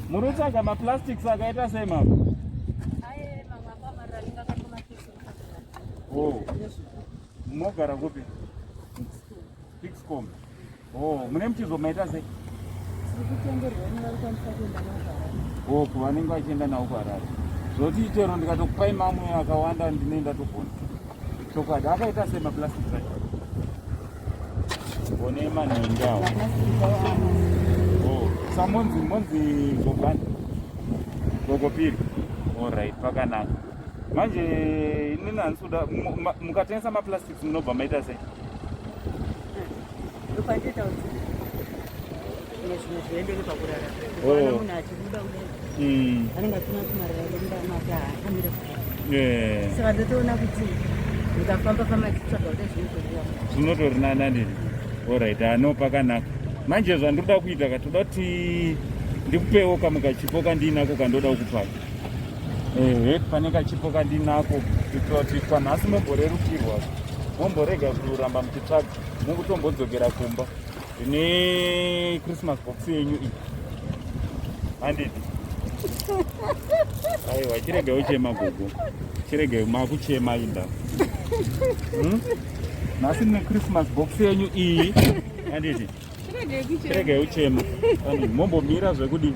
Murotsvaga maplastics akaita sei mama? Oh. Mogara kupi? Pixcom. Oh, mune muchizomaita sei? Oh, kuvanenge vachienda nawo kuHarare. Zvoti chero ndikatokupai mamwe akawanda ndinoenda togona. Chokwadi akaita sei maplastics acho? One manhenga. Oh, samonzi gobani. Gogopiri. All right, pakanaka. Manje inini handisuda mukatengesa maplastics munobva maita sei? Zvinotori nani. Alright, no pakanaka. Manje zvandoda kuita katoda kuti ndikupewo kamukachipo kandinako kandoda kukupaka. Pane kachipo kandinako kuitira kuti kwanhasi momborerukirwa, momborega kuramba muchitsvaga, mukutombodzokera kumba ine Christmas box yenyu iyi. Handiti? Aiwa, chiregai uchema gogo, chiregai makuchema inda. Nhasi ne Christmas box yenyu iyi. Handiti? Chiregai uchema. Mombomira zvekudi,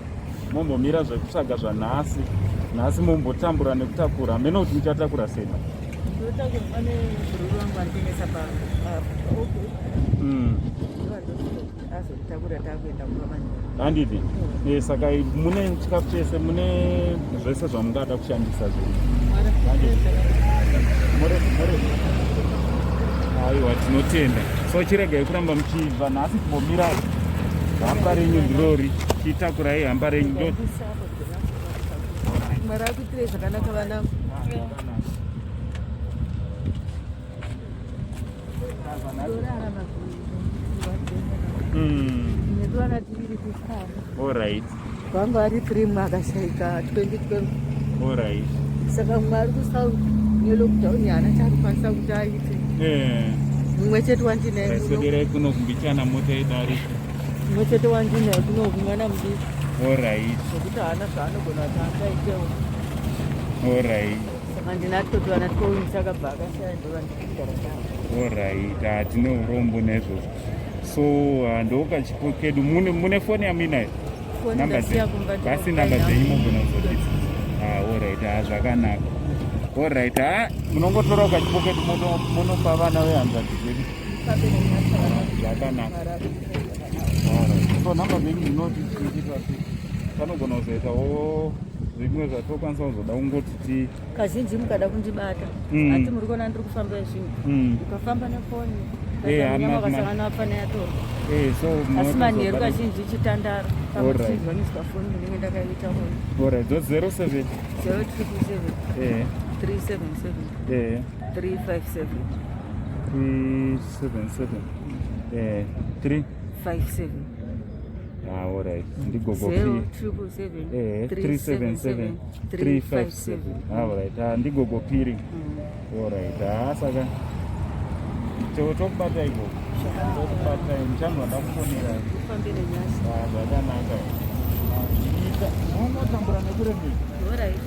mombomira zvekutsvaga zvanhasi. Nhasi mombotambura nekutakura, hameno kuti muchatakura sei? Handiti? Saka mune chikafu chese, mune zvese zvamungada kushandisa zviri. Aiwa, tinotenda. So chiregai kuramba muchibva, nhasi kumbomira hamba renyu ndirori, chitakurai hamba renyu. Marakuitire zvakanaka vanangu. All right. Vanga vari 3 makashaika 2012. All right. Saka mwari kusau nelockdown yana charikwanisa kuti aite. Mumwe chete wandinaye. Sederai kuno kumbichana mota idari. Mumwe chete wandinaye kuno kumwana mudiki. All right. Sokuti hana zvaanogona kuti angaitewo. All right. Saka ndinatoti vana tikoumisa bhaka ndova ndikugara navo. All right. Tine urombo nezvo. So ndokachipo kedu mune foni yaminayo? Foni ndasiya kumba. Basi namba dzenyu mogona kuzodisa. All right. Zvakanaka. All right. Munongotora ukachipo kedu munopa vana vehanzvadzi dzedu. Zvakanaka. So namba dzenyu dzinoti panogona kuzoitawo zvimwe zvatokwanisa kuzoda kungoti kazhinji mukada kundibata ati muri kuona ndiri kufamba zvinhu ukafamba nefoni vakasangana vapana yatorwa asi manheru kazhinji chitandaro pamuchizwaniswa foni ndinenge ndakaita foni. Alright, 07 077 377 357 357 alright. Ndigogo 077 377 357. Alright. Ndigogo piri. Alright. Saka tokubata iko. Tokubata mchango ndakufonera. Kufambire nyasi. Zvakanaka. Munotambura nekurembera. Alright.